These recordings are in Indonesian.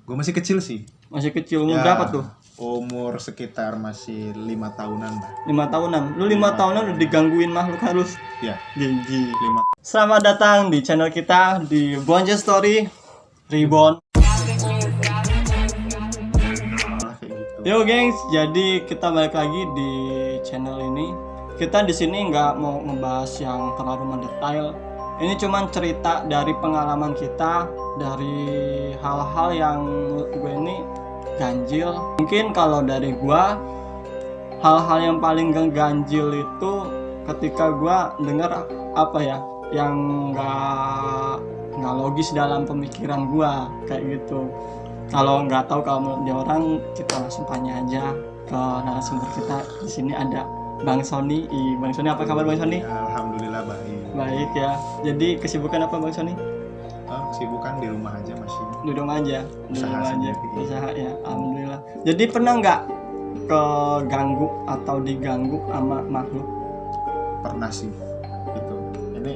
Gue masih kecil sih. Masih kecil, umur Ya, berapa tuh? Umur sekitar masih 5 tahunan lah. 5 tahunan. Lu 5 tahunan udah digangguin makhluk halus. Ya, Gigi. 5. Selamat datang di channel kita di Bonja Story Reborn. Kayak gitu. Yo gengs, jadi kita balik lagi di channel ini. Kita di sini nggak mau ngebahas yang terlalu mendetail. Ini cuman cerita dari pengalaman kita, dari hal-hal yang menurut gue ini ganjil. Mungkin kalau dari gue, hal-hal yang paling ganjil itu ketika gue dengar apa ya, yang nggak logis dalam pemikiran gue kayak gitu. Kalau nggak tahu kalau menurut dia orang, kita langsung tanya aja ke narasumber kita. Di sini ada Bang Sony. Bang Sony, apa kabar Bang Sony? Alhamdulillah baik. Baik ya. Jadi kesibukan apa Bang Sony? Kesibukan di rumah aja masih. Di rumah aja. Di Usaha rumah aja. sendiri. Usaha ya. Alhamdulillah. Jadi pernah nggak keganggu atau diganggu sama makhluk? Pernah sih. Gitu. Ini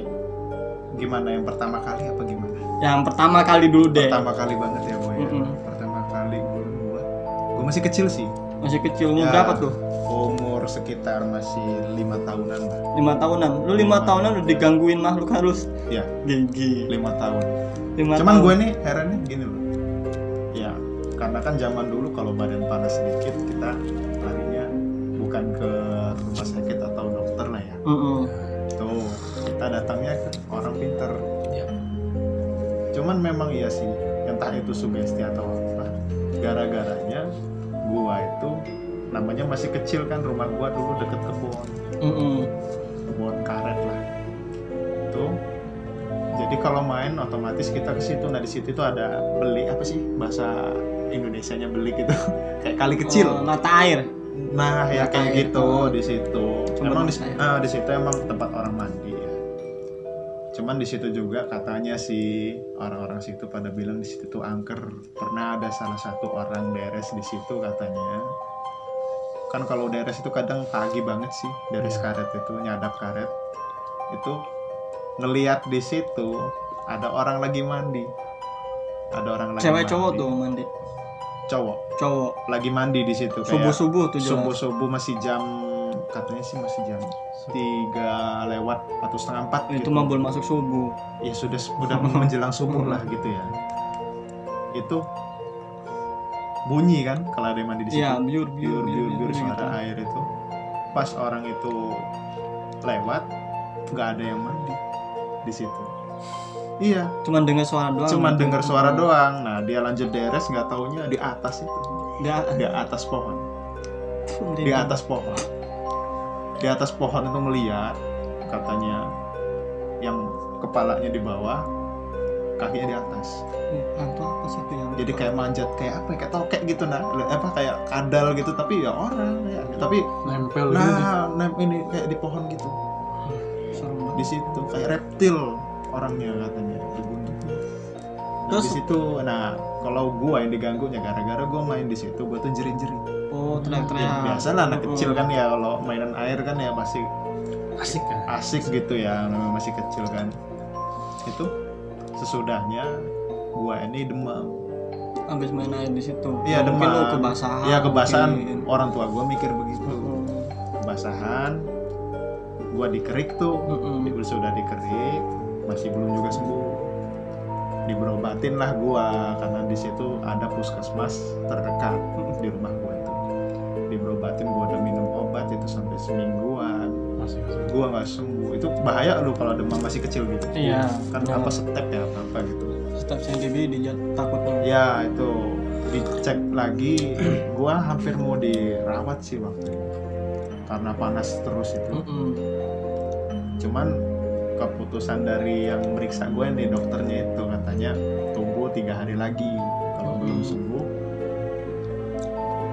gimana, yang pertama kali apa gimana? Yang pertama kali dulu deh. Pertama kali banget ya gue. Pertama kali gue masih kecil sih. Masih kecil, umur Ya, berapa tuh? Umur sekitar masih 5 tahunan lah. 5 tahunan. Lu 5 tahunan udah digangguin makhluk halus. Ya, Gigi. 5 tahun. 5 Cuman tahun. gue nih herannya gini loh. Ya, karena kan zaman dulu kalau badan panas sedikit kita larinya bukan ke rumah sakit atau dokter lah ya. Tuh, kita datangnya ke orang pinter. Ya. Cuman memang iya sih, entah itu sugesti atau apa. Gara-garanya gua itu namanya masih kecil kan, rumah gua dulu deket kebun karet lah. Tuh. Jadi kalau main otomatis kita ke situ. Nah, di situ tuh ada beli, apa sih bahasa Indonesianya beli gitu. Kayak kali kecil. Mata air. Nah, ya Mata kayak air. gitu di situ. Cuma Emang mata air. di situ emang tempat orang mandi ya. Cuman di situ juga katanya sih orang-orang situ pada bilang di situ tuh angker. Pernah ada salah satu orang deres di situ katanya. Kan kalau deres itu kadang pagi banget sih, deres karet itu, nyadap karet. Itu ngelihat di situ ada orang lagi mandi. Ada orang lagi Cewek mandi. cowok tuh mandi. Cowok lagi mandi di situ kayak Subuh-subuh tuh jelas. subuh masih jam, katanya sih masih jam 3 lewat atau setengah 4 Itu gitu. mah belum masuk subuh. Ya sudah menjelang subuh lah gitu ya. Itu bunyi kan kalau ada yang mandi di situ. Iya, biur Suara gitu. air itu. Pas orang itu lewat, nggak ada yang mandi di situ. Iya, Cuman dengar suara doang. cuman gitu. dengar suara doang. Nah, dia lanjut deres, nggak taunya di atas itu. Dia Di atas pohon. Di atas pohon. Di atas pohon itu melihat, katanya yang kepalanya di bawah, kakinya di atas. hantu apa sih itu yang Jadi kayak manjat, kayak apa ya, kayak tokek gitu, nah apa kayak kadal gitu, tapi ya orang ya. Tapi Nempel gitu. ini kayak di pohon gitu. serem banget. Di situ kayak reptil orangnya katanya dibunuh. Nah, Terus? di situ, nah kalau gua yang diganggunya gara-gara gua main di situ, gua tuh jerit-jerit. Oh, teriak-teriak. Ya, biasalah anak kecil kan ya, kalau mainan air kan ya pasti Asik kan? asik gitu ya, namanya masih kecil kan. Itu sesudahnya gua ini demam. Habis main air di situ. Iya, Mungkin demam. lu kebasahan. Iya, kebasahan. mungkin. Orang tua gua mikir begitu. Mm-mm. Kebasahan. Gua dikerik tuh. Sudah dikerik, masih belum juga sembuh. Diberobatin lah gua, karena di situ ada puskesmas terdekat di rumah gua itu. Diberobatin, gua udah minum obat itu sampai semingguan. Masih. Gua nggak sembuh. Itu bahaya lu kalau demam masih kecil gitu. Iya. Kan apa step ya apa gitu. Setiap CDB dia takutnya. Ya itu dicek lagi. Gua hampir mau dirawat sih waktu itu karena panas terus itu. Cuman keputusan dari yang meriksa gue nih, dokternya itu katanya tunggu 3 hari lagi, kalau belum sembuh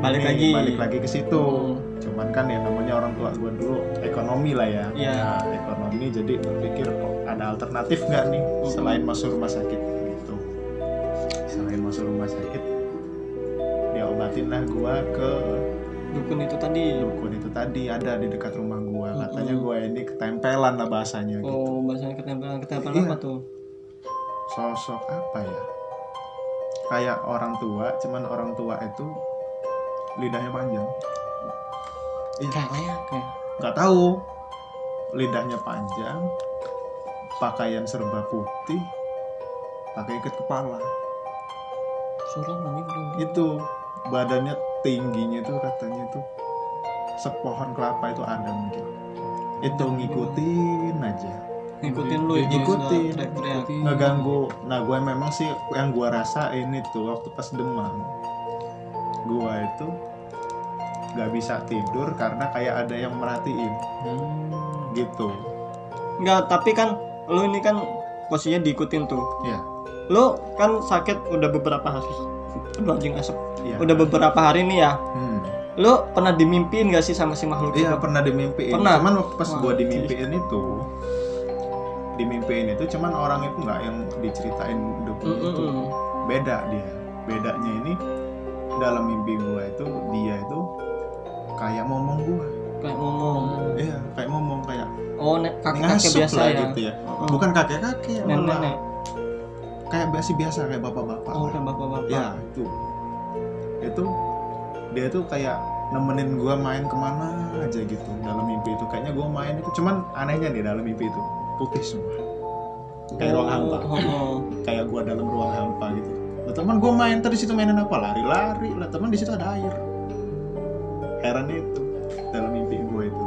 Balik ini lagi. balik lagi ke situ. Cuman kan ya namanya orang tua gue dulu ekonomi lah ya. Iya. Nah, ekonomi, jadi berpikir kok ada alternatif nggak nih selain masuk rumah sakit gitu. Selain masuk rumah sakit, diobatin lah gue ke Dukun itu tadi. dukun itu tadi, ada di dekat rumah gue. Katanya gue ini ketempelan lah bahasanya gitu. Oh, bahasanya ketempelan Iya. apa tuh? Sosok apa ya? kayak orang tua, cuman orang tua itu lidahnya panjang. Kayak Nggak tahu, lidahnya panjang, pakaian serba putih, pakai ikat kepala. suruh anjing. Itu badannya tingginya tuh katanya tuh sepohon kelapa itu ada mungkin. Itu ngikutin aja, Ngikutin lu itu, Ngikutin. teriak-teriak. ngeganggu. Nah gue memang sih yang gue rasain itu waktu pas demam, gue itu nggak bisa tidur karena kayak ada yang merhatiin gitu. Enggak, tapi kan lu ini kan posisinya diikutin tuh. Ya, Lu kan sakit udah beberapa hari. Aduh anjing asap. ya. Udah beberapa hari nih ya. Hmm. Lu pernah dimimpiin gak sih sama si makhluk Iya itu? pernah dimimpiin. Pernah? Cuman waktu pas Wah, gue dimimpiin itu cuman orang itu nggak yang diceritain hidupnya itu. Beda dia. Bedanya ini dalam mimpi gue itu dia itu kayak ngomong gue. Kayak ngomong. Iya kayak ngomong kayak Oh, kakek ngasup biasa lah ya. gitu ya. Bukan kakek-kakek, malah Nenek-nenek. kayak biasa kayak bapak-bapak. Oh, kayak bapak-bapak. Ya itu dia tuh kayak nemenin gua main kemana aja gitu dalam mimpi itu. Kayaknya gua main itu, cuman anehnya nih dalam mimpi itu putih semua kayak ruang hampa. Kayak gua dalam ruang hampa gitu. Lah teman gua main tadi situ mainin apa, lari-lari lah teman, di situ ada air. Heran itu dalam mimpi gua itu.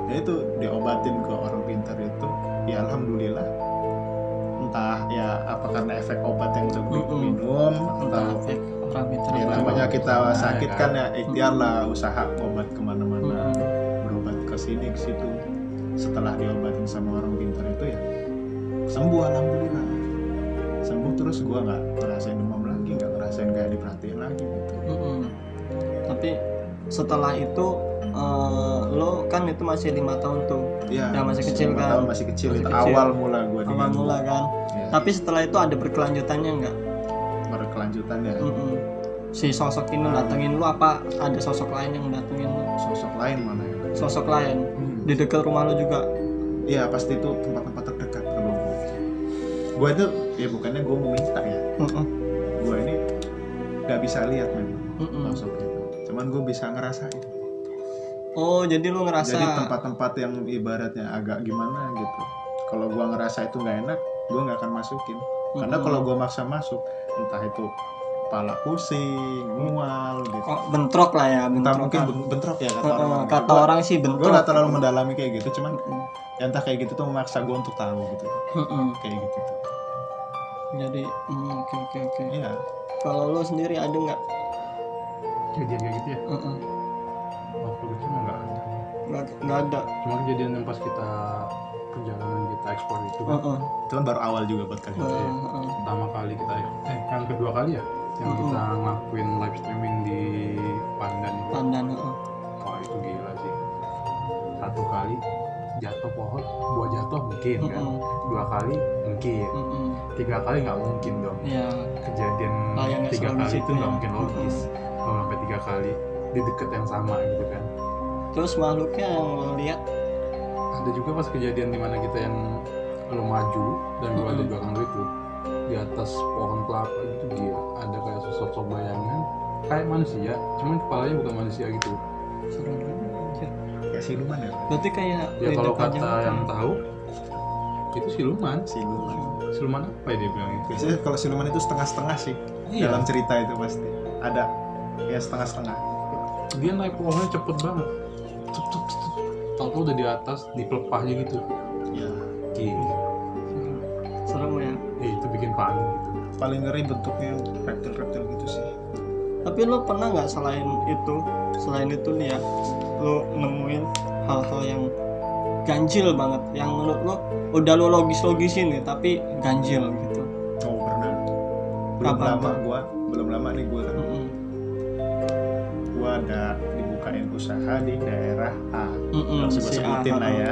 Ya itu diobatin ke orang pintar itu, ya alhamdulillah. Entah ya apa karena efek obat yang udah gue minum, entah efek orang pintar. ya namanya kita sakit kan ya ikhtiar lah, usaha obat kemana-mana, berobat ke sini ke situ. Setelah diobatin sama orang pintar itu ya sembuh alhamdulillah, sembuh. Terus gue nggak ngerasain demam lagi, nggak ngerasain kayak diperhatiin lagi gitu. Tapi setelah itu lo kan itu masih 5 tahun tuh. Ya, Ya, masih kecil 5 kan? tahun, masih kecil, Masih itu kecil. awal mula gue Awal mula kan. ya, Tapi setelah itu ada berkelanjutannya enggak? berkelanjutan ya. Si sosok ini datengin lu apa ada sosok lain yang datengin lu? Sosok lain mana ya? Sosok lain di dekat rumah lu juga. Iya pasti itu tempat-tempat terdekat kalau gue itu ya bukannya gue mau minta ya, gue ini nggak bisa lihat memang sosok itu, cuman gue bisa ngerasain. Oh, jadi lu ngerasa. Jadi tempat-tempat yang ibaratnya agak gimana gitu, kalau gue ngerasa itu nggak enak, gue nggak akan masukin. Karena kalau gue maksa masuk, entah itu kepala pusing, mual gitu. Oh, bentrok lah ya, Entah bentrok. mungkin bentrok ya kata orang. Kata orang sih Gue bentrok. nggak terlalu mendalami kayak gitu, cuman ya entah kayak gitu tuh memaksa gue untuk tahu gitu, kayak gitu tuh. Jadi oke. Iya. Kalau lu sendiri ada nggak? Kejadian kayak gitu ya. Waktu kecil mah nggak ada. Nggak ada. Cuma kejadian yang pas kita perjalanan kita ekspor itu kan. Itu kan baru awal juga buat kalian. Pertama kali kita yang kedua kali ya yang kita ngelakuin live streaming di Pandan itu. Pandan. Wah itu gila sih. Satu kali jatuh pohon, 2 jatuh mungkin kan. 2 kali mungkin. 3 kali nggak mungkin dong. Iya. Kejadian Layangnya 3 selalu kali di itu situ nggak ya. mungkin logis. Kalau sampai 3 kali di deket yang sama gitu kan. Terus makhluknya yang lo lihat Ada juga pas kejadian dimana kita yang lo maju dan gua ada di belakang lo itu di atas pohon kelapa gitu, gila ada kayak sosok bayangan kayak manusia, cuman kepalanya bukan manusia gitu. serem anjir. Kayak siluman ya. Berarti kayak Ya kalau lidah panjang kata gitu. yang tahu itu siluman. Siluman. Apa ya dia bilang itu? Biasanya kalau siluman itu setengah-setengah sih. Iya. Dalam cerita itu pasti ada ya setengah-setengah. Dia naik pohonnya cepet banget. Tahu udah di atas di pelepahnya gitu. Ya. Gila. Serem ya. Itu bikin panik gitu. Paling ngeri bentuknya reptil-reptil gitu sih. Tapi lo pernah nggak selain itu nih ya, lo nemuin hal-hal yang ganjil banget, yang lo udah lo logis-logisin nih tapi ganjil gitu. Oh pernah. Belum lama nih gue kan. Gue ada dibukain usaha di daerah A. Nggak usah gue Si A, sebutin lah ya.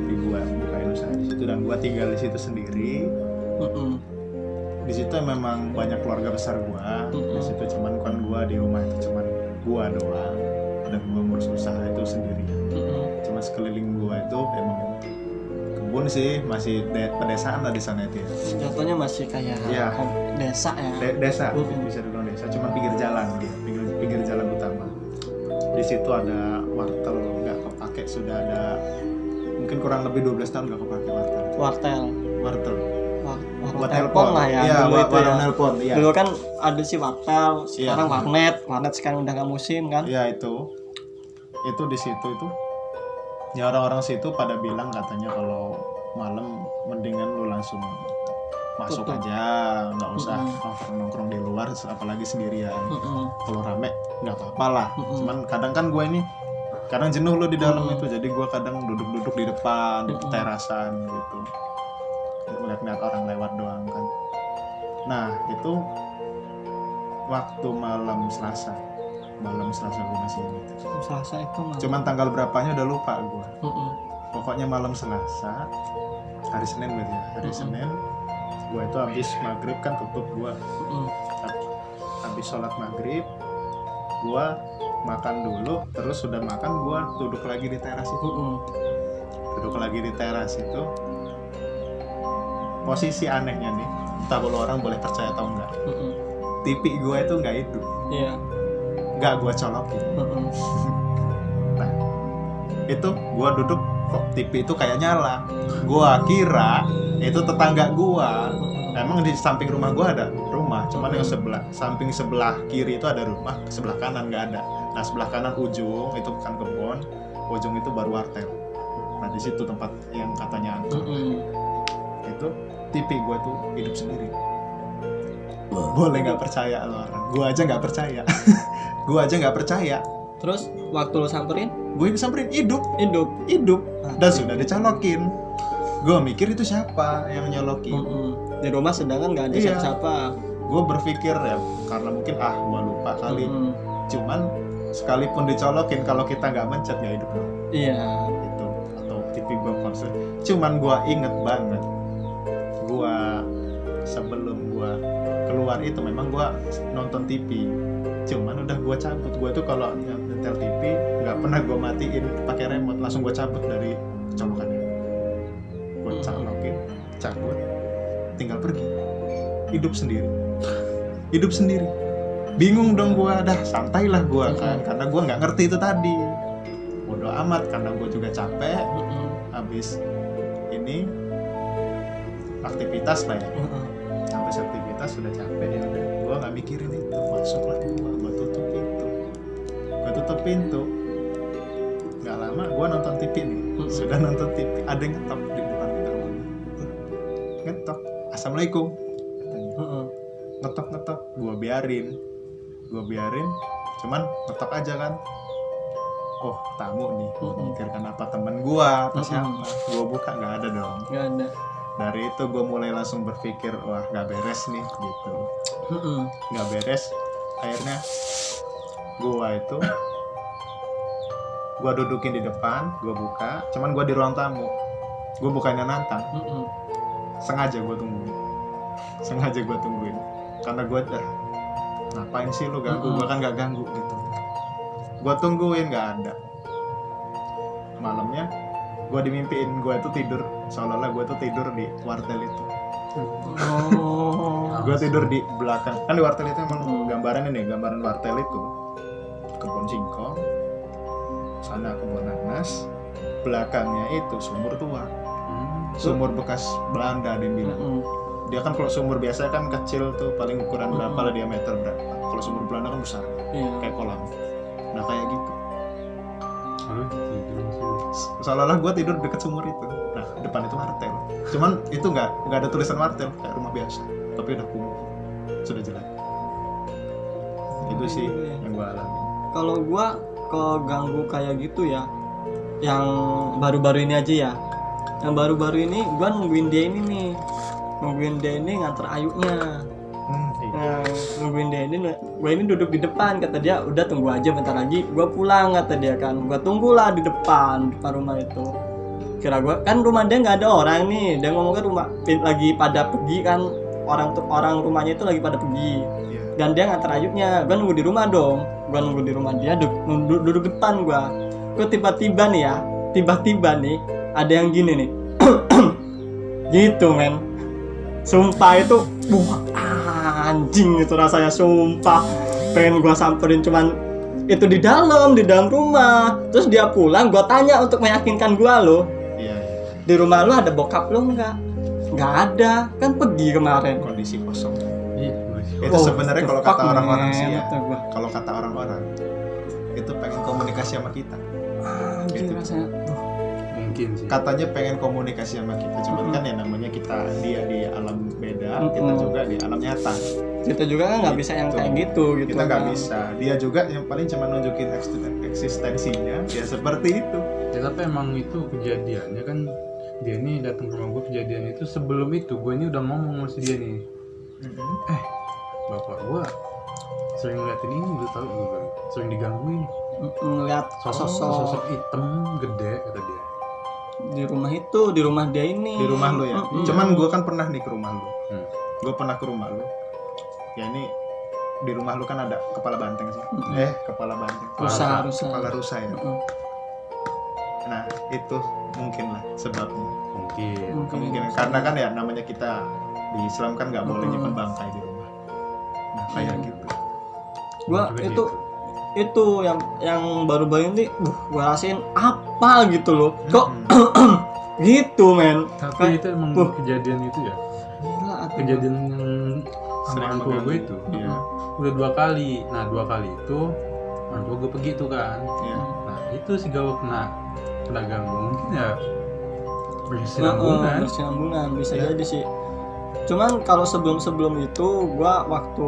Gue bukain usaha di situ dan gue tinggal di situ sendiri. Di situ memang banyak keluarga besar gua. Di situ cuman kan gua di rumah itu cuman gua doang dan gua ngurus usaha itu sendirian. Cuma sekeliling gua itu emang kebun sih, masih pedesaan lah di sana itu ya. Jatuhnya masih kayak Iya. desa ya. Desa, Mm-mm. bisa dibilang desa, cuma pinggir jalan gitu, pinggir jalan utama. Di situ ada wartel nggak kepake, sudah ada mungkin kurang lebih 12 tahun nggak kepake wartel. Wartel. Wartel. Warung Buat telepon lah ya. Iya, dulu itu warung ya. nelpon, iya. Dulu kan ada si wartel, sekarang Iya. warnet sekarang udah nggak musim kan. Iya itu di situ itu. Ya orang-orang situ pada bilang katanya kalau malam mendingan lu langsung masuk Tutup. aja, nggak usah nongkrong di luar, apalagi sendirian. Mm-mm. Kalau rame nggak apa-apa lah. Mm-mm. Cuman kadang kan gue ini kadang jenuh lo di dalam Mm-mm. itu, jadi gue kadang duduk-duduk di depan, di Mm-mm. terasan gitu, ngeliat-ngeliat orang lewat doang kan. Nah itu waktu malam Selasa gue masih ingat. Selasa itu malam. Cuman tanggal berapanya udah lupa gue. Mm-mm. Pokoknya malam Selasa, hari Senin berarti ya. Hari Mm-mm. Senin gue itu habis maghrib kan tutup gue. Mm-mm. Habis sholat maghrib gue makan dulu, terus sudah makan gue duduk lagi di teras itu. Mm-mm. Duduk lagi di teras itu, posisi anehnya nih, entah kalau orang boleh percaya atau enggak, Mm-mm. TV gue itu nggak hidup, Iya. nggak gue colokin. Mm-mm. Nah itu gue duduk, kok TV itu kayak nyala. Gue kira itu tetangga gue. Emang di samping rumah gue ada rumah, cuman yang samping sebelah kiri itu ada rumah, sebelah kanan nggak ada. Nah sebelah kanan ujung itu bukan kebun, ujung itu baru wartel. Nah di situ tempat yang katanya hantu. Mm-mm. Itu TV gue tuh hidup sendiri. Boleh nggak percaya lo orang, gue aja nggak percaya. Gue aja nggak percaya. Terus waktu lo samperin Gue samperin hidup hidup. dan sudah dicolokin. Gue mikir itu siapa yang nyolokin. Mm-mm. Di rumah sedangkan nggak ada Iya. siapa-siapa. Gue berpikir ya karena mungkin gue lupa kali. Mm-mm. Cuman sekalipun dicolokin, kalau kita nggak mencet ya hidup loh. Iya. Itu atau TV gue konser. Cuman gue inget banget, gue sebelum gue keluar itu memang gue nonton TV. Cuman udah gue cabut. Gue tuh kalau nyetel TV nggak pernah gue matiin pakai remote, langsung gue cabut dari colokannya. Gue colokin, cabut, tinggal pergi. Hidup sendiri. Bingung dong gue, dah santailah gue kan, karena gue nggak ngerti itu tadi. Bodoh amat karena gue juga capek. Mm-mm. Habis ini aktivitas lah ya. Mm-mm. Habis aktivitas sudah capek ya udah. Gue nggak mikirin itu, masuklah gue tutup pintu. Nggak lama gue nonton TV nih. Sudah nonton TV, ada yang ngetok di depan rumah. Ngetok, assalamualaikum. Katanya. Mm-mm. Ngetok, gue biarin, cuman ngetok aja kan. Oh tamu nih, gue mikirkan apa temen gue apa siapa. Gue buka nggak ada dong. Nggak ada. Dari itu gue mulai langsung berpikir, wah nggak beres nih gitu, Mm-mm. nggak beres. Akhirnya gue dudukin di depan, gue buka, cuman gue di ruang tamu, gue bukannya nantang, Mm-mm. sengaja gue tungguin karena gue ngapain sih lu ganggu. Gue kan nggak ganggu gitu, gue tungguin nggak ada. Malamnya gue dimimpiin gue tuh tidur, seolah-olah gue tuh tidur di wartel itu. Oh. Gue tidur di belakang, kan di wartel itu emang gambaran wartel itu kebun singkong, sana kebun nanas, belakangnya itu sumur tua, sumur bekas Belanda dibilang. Mm-mm. Dia kan kalau sumur biasa kan kecil tuh, paling ukuran berapa lah, diameter berapa. Kalau sumur Belanda kan besar, Iya. kayak kolam. Nah kayak gitu. Aduh, tidur sih. Seolah-olah gue tidur deket sumur itu. Nah depan itu wartel. Cuman itu nggak ada tulisan wartel, kayak rumah biasa. Tapi udah kumuh, sudah jelek. Itu sih yang gue alami. Kalau gua keganggu kayak gitu ya, yang baru-baru ini aja ya. Yang baru-baru ini gua nungguin dia ini nganter ayunya. Nah, nungguin dia ini, gue ini duduk di depan, kata dia udah tunggu aja bentar lagi gue pulang, kata dia kan. Gue tunggulah di depan rumah itu. Kira gue kan rumah dia nggak ada orang nih, dia ngomong kan rumah lagi pada pergi kan, orang rumahnya itu lagi pada pergi. Iya. Dan dia nganter ayunya, gue nunggu di rumah dong. Gue nunggu di rumah dia, duduk depan gue. Tiba-tiba nih ada yang gini nih. gitu men. Sumpah itu anjing itu rasanya, sumpah pengen gua samperin, cuman itu di dalam rumah. Terus dia pulang, gua tanya untuk meyakinkan gua, lo Iya. di rumah lu ada bokap lu nggak ada, kan pergi kemarin. Kondisi kosong. Iya, Itu sebenarnya kalau kata fuck, orang-orang man, sih ya. kata gua. Kalau kata orang-orang itu pengen komunikasi sama kita. Anjing Gitu. rasanya. mungkin sih. Katanya pengen komunikasi sama kita, cuman kan ya namanya kita dia di alam beda, kita juga di alam nyata. Kita juga kan nggak bisa yang Gitu. kayak gitu Kita nggak kan. bisa. Dia juga yang paling cuma nunjukin eksistensinya ya seperti itu. Ya, tapi emang itu kejadiannya kan, dia nih datang ke rumah gue, kejadian itu sebelum itu gue ini udah ngomong sama si dia nih, bapak gue sering ngeliatin ini, lu tau gue bilang, sering digangguin Ngeliat sosok hitam gede, kata dia. di rumah itu, di rumah dia ini. Di rumah lu ya. Cuman gue kan pernah nih ke rumah lu. Hmm. Gue pernah ke rumah lu. Ya ini di rumah lu kan ada kepala banteng sih. Kepala banteng. Rusa. Kepala rusa ya. Mm-mm. Nah itu mungkin lah sebabnya. Mungkin. Kemungkinan karena kan ya namanya kita di Islam kan nggak boleh nyimpen bangkai di rumah. Nah kayak gitu. Gua Juga itu gitu. itu yang baru-baru ini gua rasain apa gitu loh, kok gitu men. Tapi itu emang kejadian itu ya, Gila atuh. kejadian yang sama Sering orang tua gue mengganggu. itu Iya. udah 2 kali. Nah 2 kali itu orang tua gue pergi tuh kan. Iya. Nah itu si gawa kena ganggu, mungkin ya berkesinambungan. Berkesinambungan bisa Ya. jadi sih. Cuman kalau sebelum itu gua waktu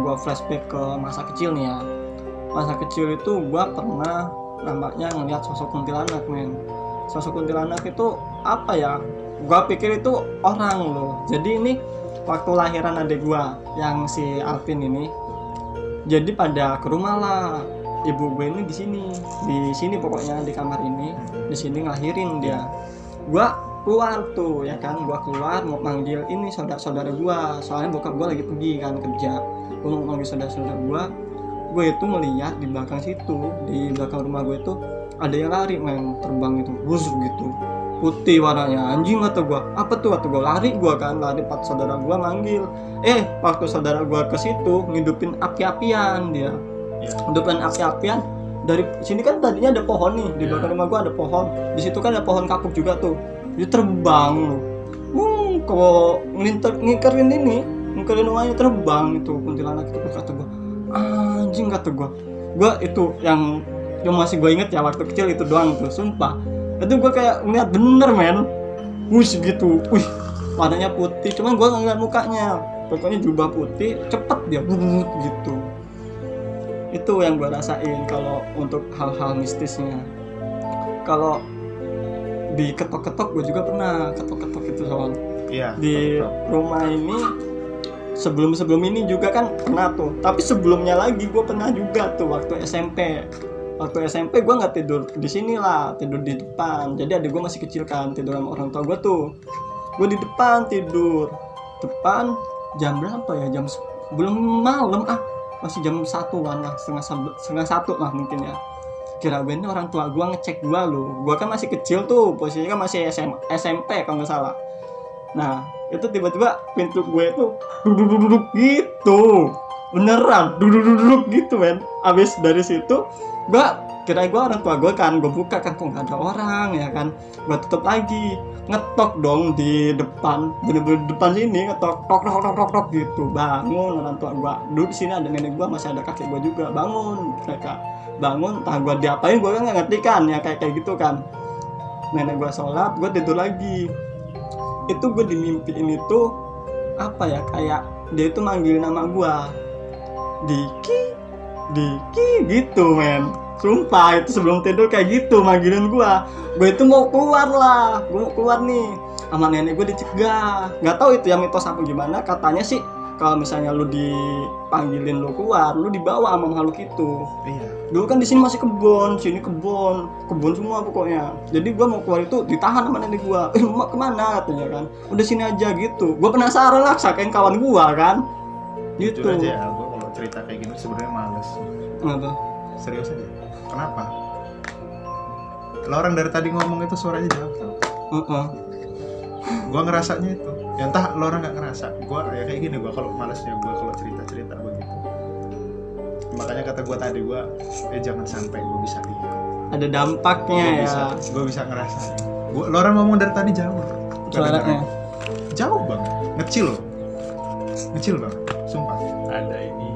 gua flashback ke masa kecil nih ya. Masa kecil itu gua pernah namanya ngeliat sosok kuntilanak men. Sosok kuntilanak itu apa ya? Gua pikir itu orang loh. Jadi ini waktu lahiran adik gua yang si Alvin ini. Jadi pada ke rumah lah. Ibu gue ini di sini pokoknya di kamar ini, di sini ngelahirin dia. Gua keluar tuh ya kan, gua keluar mau manggil ini saudara gua, soalnya bokap gua lagi pergi kan kerja. Gua mau manggil saudara gua, gue itu melihat di belakang situ, di belakang rumah gue itu ada yang lari men, terbang itu, bus gitu, putih warnanya, anjing kata gua, apa tuh kata gua, lari pas saudara gua manggil, waktu saudara gua ke situ ngidupin api-apian dia, ngidupin api-apian. Dari sini kan tadinya ada pohon nih, di belakang rumah gua ada pohon, di situ kan ada pohon kapuk juga tuh, dia terbang loh, kok ngingkerin rumahnya, terbang itu kuntilanak itu. Kata gua, anjing kata gua itu yang masih gue inget ya waktu kecil itu doang tuh, sumpah itu gue kayak ngeliat bener men, gitu, warnanya putih, cuman gue nggak ngeliat mukanya, pokoknya jubah putih, cepet dia gitu. Itu yang gue rasain kalau untuk hal-hal mistisnya. Kalau di ketok-ketok gue juga pernah ketok-ketok itu soal Iya. di rumah ini. Sebelum ini juga kan pernah tuh, tapi sebelumnya lagi gue pernah juga tuh waktu SMP gue nggak tidur di sini lah, tidur di depan. Jadi adik gue masih kecil kan, tidur sama orang tua gue tuh, gue di depan tidur jam berapa ya, belum malam masih jam 1-an lah, setengah satu lah mungkin ya. Kira gue ini orang tua gue ngecek gue loh, gue kan masih kecil tuh, posisinya kan masih SMP kalau nggak salah. Nah itu tiba-tiba pintu gue tuh duduk gitu, beneran duduk gitu men. Abis dari situ gue kira gue orang tua gue kan, gue buka kan, kok nggak ada orang ya kan, gue tutup lagi, ngetok dong di depan, bener-bener depan sini, ngetok tok gitu. Bangun orang tua gue, duduk di sini ada nenek gue, masih ada kakek gue juga, bangun mereka, entah gue diapain gue kan nggak ngerti kan ya, kayak gitu kan. Nenek gue sholat, gue tidur lagi. Itu gue dimimpiin itu apa ya, kayak dia itu manggil nama gue, Diki gitu men. Sumpah itu sebelum tidur kayak gitu manggilin gue itu mau keluar nih, sama nenek gue dicegah. Nggak tahu itu yang mitos apa gimana, katanya sih kalau misalnya lu dipanggilin lu keluar, lu dibawa sama makhluk itu. Iya. Dulu kan di sini masih kebun, sini kebun semua pokoknya. Jadi gua mau keluar itu ditahan sama nenek gua. Mau kemana katanya kan? Udah sini aja gitu. Gua penasaran lah, saking kawan gua kan. Gitu. Jujur aja ya, gue kalau cerita kayak gini sebenarnya males. Kenapa? Serius aja. Kenapa? Lo orang dari tadi ngomong itu suaranya jauh tau. gue ngerasanya itu ya, entah lo orang nggak ngerasa. Gue ya kayak gini, gue kalau malasnya gue kalau cerita begitu. Makanya kata gue tadi, gue jangan sampai gue bisa lihat, Ada dampaknya ya. gue bisa ngerasain. Lo orang ngomong dari tadi jauh, Suaranya. jauh banget, ngecil banget, sumpah. Ada ini.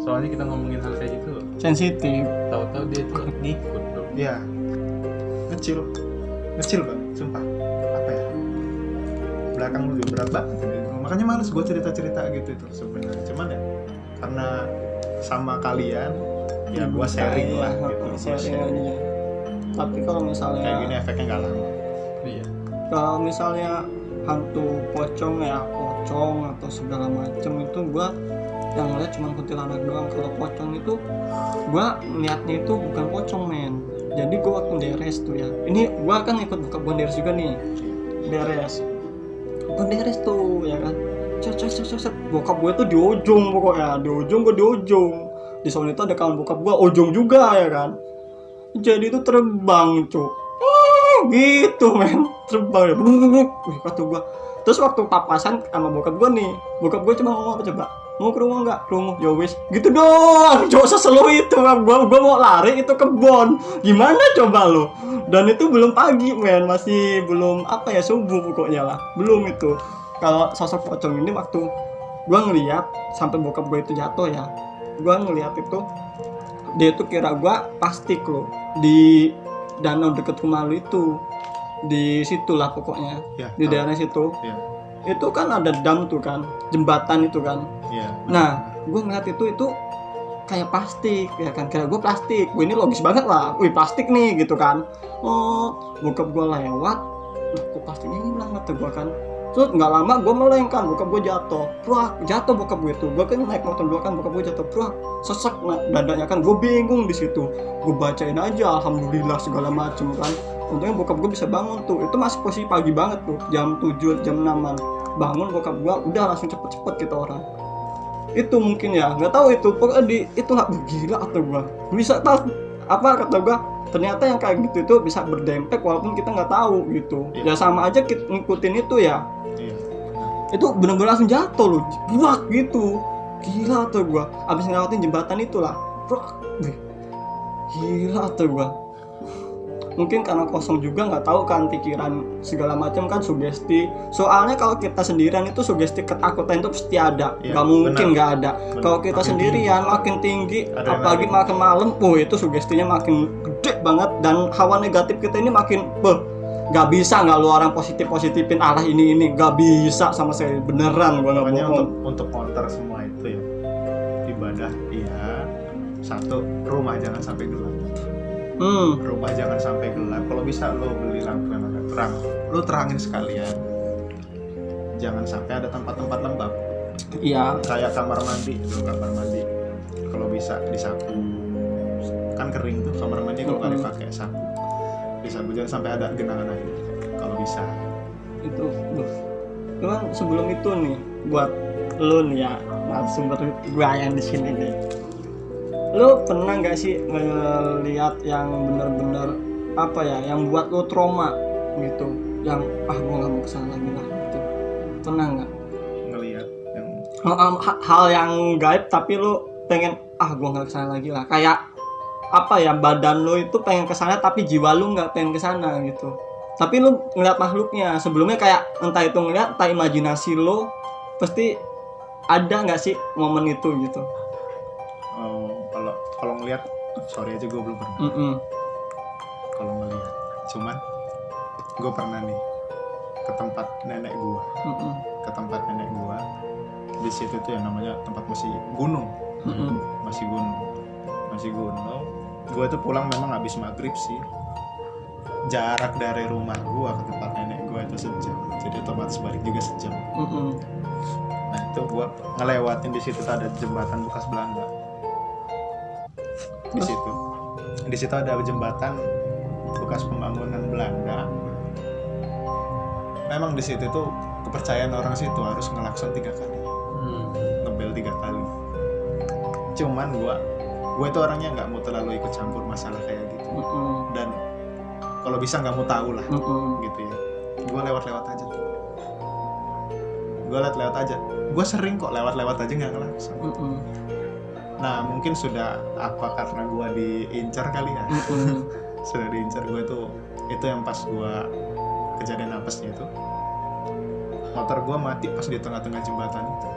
Soalnya kita ngomongin hal kayak gitu, Sensitif. tahu-tahu dia tuh ngikut tuh. Iya, ngecil banget, sumpah. Apa ya? Belakang lu juga berat banget gitu. Makanya males gue cerita gitu itu sebenarnya. Cuman ya karena sama kalian, ya gue sharing lah gitu. Gua Sharing sharing. aja. Tapi kalau misalnya Kayak gini efeknya nggak lama. Iya. kalau misalnya hantu pocong atau segala macem itu gua yang ngeliat cuma kuntilanak doang. Kalau pocong itu gua ngeliatnya itu bukan pocong men. Jadi gua waktu deres tuh ya, ini gua kan ikut buka bonderes juga nih, deres tuh ya kan. Cet. Bokap gue tuh di ujung pokoknya, di ujung. Di sono itu ada kawan bokap gue ujung juga ya kan. Jadi itu terbang cuk. Gitu men, terbang ya. Wih, kata gue. Terus waktu papasan sama bokap gue nih, bokap gue cuma ngomong apa coba? Mau ke rumah nggak? Ke rumah, ya wis. Gitu doang. Cok seselu itu, gue mau lari itu kebon. Gimana coba lo? Dan itu belum pagi men, masih belum apa ya, subuh pokoknya lah. Belum itu. Kalau sosok pocong ini waktu gue ngeliat sampai bokap gue itu jatuh ya, gue ngeliat itu dia tuh kira gue plastik loh di danau deket rumah lu itu, di situlah pokoknya Ya, di tahu. daerah situ. Iya. Itu kan ada dam tuh kan, jembatan itu kan. Iya. Nah gue ngeliat itu kayak plastik ya kan, kira gue plastik. Gue ini logis banget lah, wih plastik nih gitu kan. Oh bokap gue lewat, kok plastiknya hilang kata gue kan. Terus nggak lama gue meleng kan, bokap gue jatuh bokap gue tuh. Gue kan naik motor dua kan, bokap gue jatuh, sesek dadanya kan. Gue bingung di situ, gue bacain aja alhamdulillah segala macem kan. Untungnya bokap gue bisa bangun tuh, itu masih posisi pagi banget tuh, jam 7 jam 6an bangun. Bokap gue udah langsung cepet kita orang. Itu mungkin ya, nggak tahu itu pokoknya itulah gila atau gue bisa tahu apa kata gue. Ternyata yang kayak gitu itu bisa berdampak walaupun kita nggak tahu gitu. Iya. Ya sama aja kita ngikutin itu ya. Iya. Itu bener-bener langsung jatuh loh, buak gitu. Gila tuh gua, abis ngelewatin jembatan itulah, buak. Gila tuh gua. Mungkin karena kosong juga, nggak tahu kan, pikiran segala macam kan, sugesti. Soalnya kalau kita sendirian itu sugesti ketakutan itu pasti ada, Iya, nggak mungkin benar. nggak ada. Benar. Kalau kita Makin sendirian makin tinggi, Adrenalin. apalagi makin malam, itu sugestinya makin gede banget, dan hawa negatif kita ini makin nggak bisa, nggak lu orang positifin Allah ini nggak bisa sama sekali, beneran gua nggak Makanya bohong. untuk counter semua itu ya, ibadah iya, satu, rumah jangan sampai gelap. Rumah jangan sampai gelap. Kalau bisa lo beli lampu yang agak terang, lo terangin sekalian. Jangan sampai ada tempat-tempat lembab, Iya. kayak kamar mandi. Kalau bisa disapu, kan kering tuh kamar mandi, kalau nggak dipakai sapu, disapu. Jangan sampai ada genangan air kalau bisa. Itu cuman sebelum itu nih, buat lu nih ya narasumber gua yang di sini nih, lu pernah nggak sih ngeliat yang bener-bener apa ya, yang buat lu trauma gitu, yang gua nggak mau kesana lagi lah gitu? Pernah nggak Ngelihat yang hal yang gaib tapi lu pengen gua nggak kesana lagi lah, kayak apa ya, badan lu itu pengen kesana tapi jiwa lu nggak pengen kesana gitu, tapi lu ngeliat makhluknya sebelumnya, kayak entah itu ngeliat entah imajinasi lu, pasti ada nggak sih momen itu gitu? kalau ngelihat, sorry aja gue belum pernah. Kalau ngelihat, cuman gue pernah nih ke tempat nenek gue, di situ tuh yang namanya tempat masih gunung. Gue tuh pulang memang habis maghrib sih, jarak dari rumah gue ke tempat nenek gue itu sejam, jadi otomatis balik juga sejam. Nah itu gue ngelewatin, di situ tuh ada jembatan bekas Belanda. Di situ ada jembatan bekas pembangunan Belanda. Memang di situ tuh kepercayaan orang situ harus ngelakson 3 kali, ngebel 3 kali. Cuman gue itu orangnya nggak mau terlalu ikut campur masalah kayak gitu, dan kalau bisa nggak mau tahu lah gitu ya. Gue gue lewat-lewat aja tuh. Gue lewat-lewat aja. Gue sering kok lewat-lewat aja nggak ngelakson. Nah mungkin sudah apa karena gue diincar kali ya. Sudah diincar gue tuh. Itu yang pas gue kejadian apesnya itu. Motor gue mati pas di tengah-tengah jembatan itu.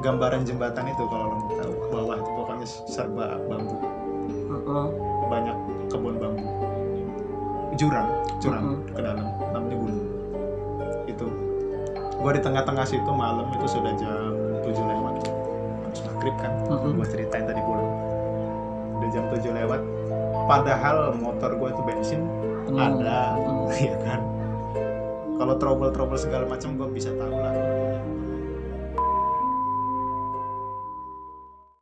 Gambaran jembatan itu kalau lo mau tahu, bawah itu pokoknya serba bambu. Banyak kebun bambu. Jurang ke dalam, namanya gunung. Itu. Gue di tengah-tengah situ malam itu sudah jam 7 lewat. Habis maghrib kan. Gue ceritain tadi gue. Udah jam 7 lewat. Padahal motor gue itu bensin ada, ya kan. Kalau trouble segala macam gue bisa tahu lah.